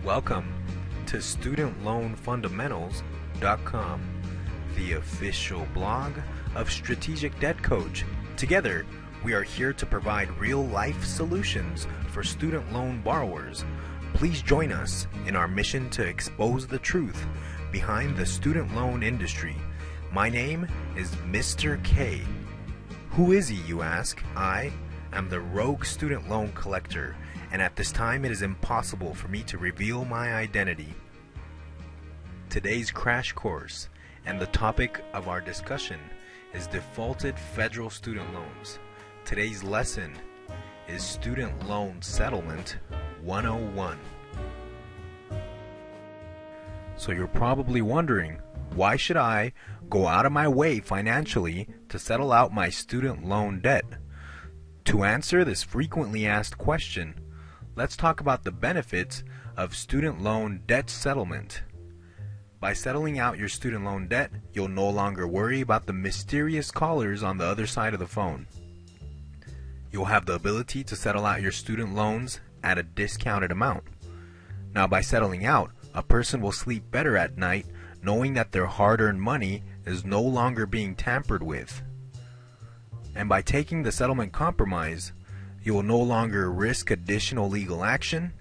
Welcome to StudentLoanFundamentals.com, the official blog of Strategic Debt Coach. Together, we are here to provide real-life solutions for student loan borrowers. Please join us in our mission to expose the truth behind the student loan industry. My name is Mr. K. Who is he, you ask? I am the rogue student loan collector, and at this time it is impossible for me to reveal my identity. Today's crash course and the topic of our discussion is defaulted federal student loans. Today's lesson is Student Loan Settlement 101. So you're probably wondering, why should I go out of my way financially to settle out my student loan debt? To answer this frequently asked question, let's talk about the benefits of student loan debt settlement. By settling out your student loan debt, you'll no longer worry about the mysterious callers on the other side of the phone. You'll have the ability to settle out your student loans at a discounted amount. Now, by settling out, a person will sleep better at night knowing that their hard-earned money is no longer being tampered with. And by taking the settlement compromise, you will no longer risk additional legal action.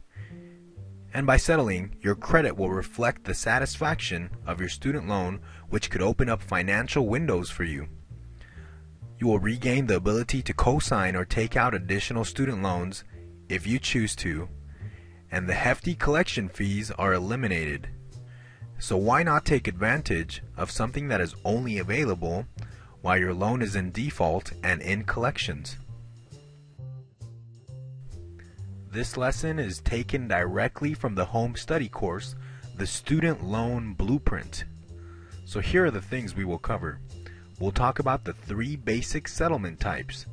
And by settling, your credit will reflect the satisfaction of your student loan, which could open up financial windows for you. You will regain the ability to co-sign or take out additional student loans if you choose to, and the hefty collection fees are eliminated. So why not take advantage of something that is only available while your loan is in default and in collections? This lesson is taken directly from the home study course, the Student Loan Blueprint. So here are the things we will cover. We'll talk about the 3 basic settlement types.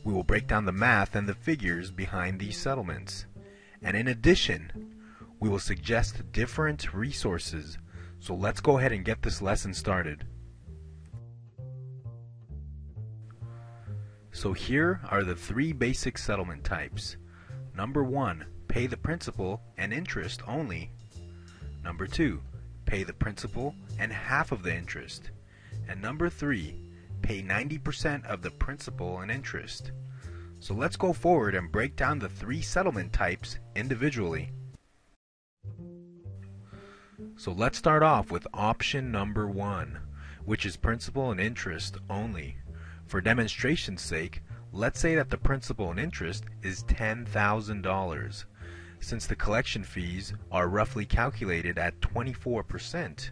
We will break down the math and the figures behind these settlements. And in addition, we will suggest different resources. So let's go ahead and get this lesson started. So here are the 3 basic settlement types. Number 1, pay the principal and interest only. Number 2, pay the principal and half of the interest. And number 3, pay 90% of the principal and interest. So let's go forward and break down the 3 settlement types individually. So let's start off with option number 1, which is principal and interest only. For demonstration's sake, let's say that the principal and interest is $10,000, since the collection fees are roughly calculated at 24%.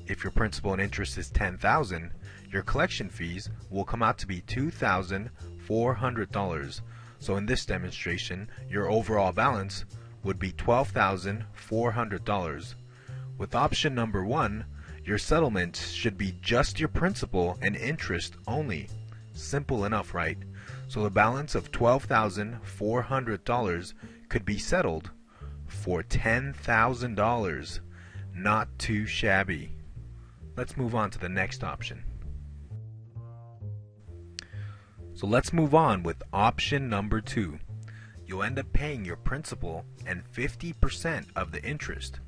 If your principal and interest is $10,000, your collection fees will come out to be $2,400. So in this demonstration, your overall balance would be $12,400. With option number 1, your settlement should be just your principal and interest only. Simple enough, right? So the balance of $12,400 could be settled for $10,000. Not too shabby. Let's move on to the next option. So let's move on with option number 2. You'll end up paying your principal and 50% of the interest.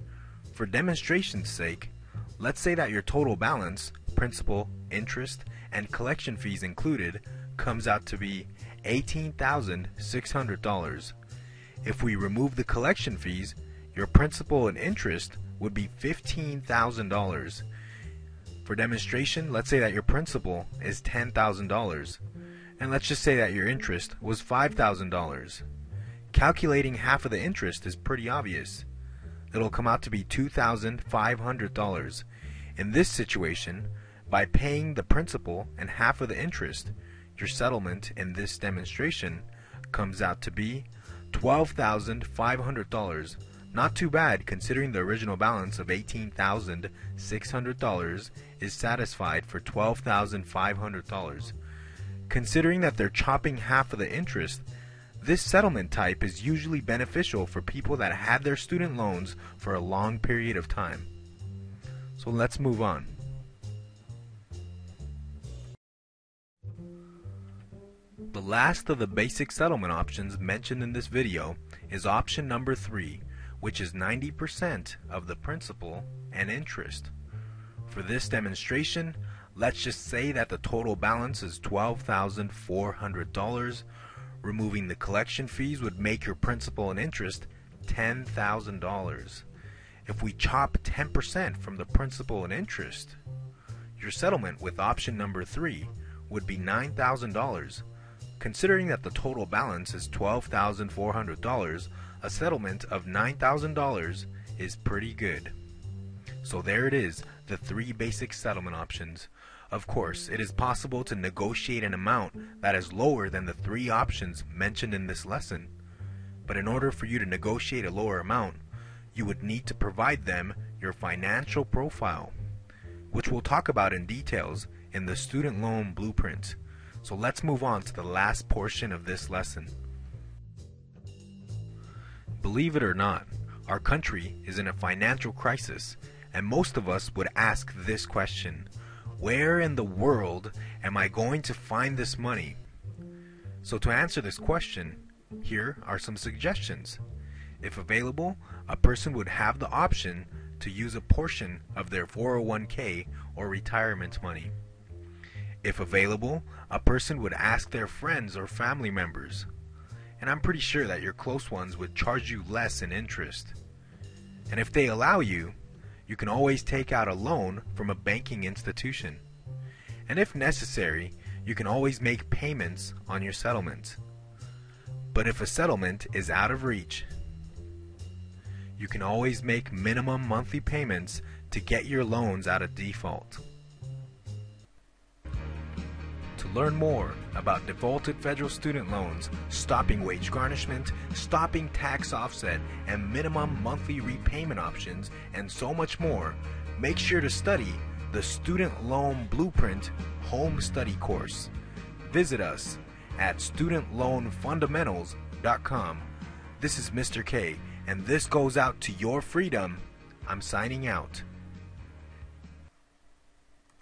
For demonstration's sake, let's say that your total balance, principal, interest, and collection fees included, comes out to be $18,600. If we remove the collection fees, your principal and interest would be $15,000. For demonstration, let's say that your principal is $10,000, and let's just say that your interest was $5,000. Calculating half of the interest is pretty obvious. It'll come out to be $2,500. In this situation, by paying the principal and half of the interest, your settlement in this demonstration comes out to be $12,500. Not too bad considering the original balance of $18,600 is satisfied for $12,500. Considering that they're chopping half of the interest, this settlement type is usually beneficial for people that had their student loans for a long period of time. So let's move on. The last of the basic settlement options mentioned in this video is option number 3, which is 90% of the principal and interest. For this demonstration, let's just say that the total balance is $12,400. Removing the collection fees would make your principal and interest $10,000. If we chop 10% from the principal and interest, your settlement with option number 3 would be $9,000. Considering that the total balance is $12,400, a settlement of $9,000 is pretty good. So there it is, the 3 basic settlement options. Of course, it is possible to negotiate an amount that is lower than the 3 options mentioned in this lesson. But in order for you to negotiate a lower amount, you would need to provide them your financial profile, which we'll talk about in details in the student loan blueprint. So let's move on to the last portion of this lesson. Believe it or not, our country is in a financial crisis, and most of us would ask this question: where in the world am I going to find this money? So to answer this question, here are some suggestions. If available, a person would have the option to use a portion of their 401k or retirement money. If available, a person would ask their friends or family members. And I'm pretty sure that your close ones would charge you less in interest. And if they allow you, you can always take out a loan from a banking institution. And if necessary, you can always make payments on your settlement. But if a settlement is out of reach, you can always make minimum monthly payments to get your loans out of default. To learn more about defaulted federal student loans, stopping wage garnishment, stopping tax offset, and minimum monthly repayment options, and so much more, make sure to study the Student Loan Blueprint Home Study course. Visit us at studentloanfundamentals.com. This is Mr. K, and this goes out to your freedom. I'm signing out.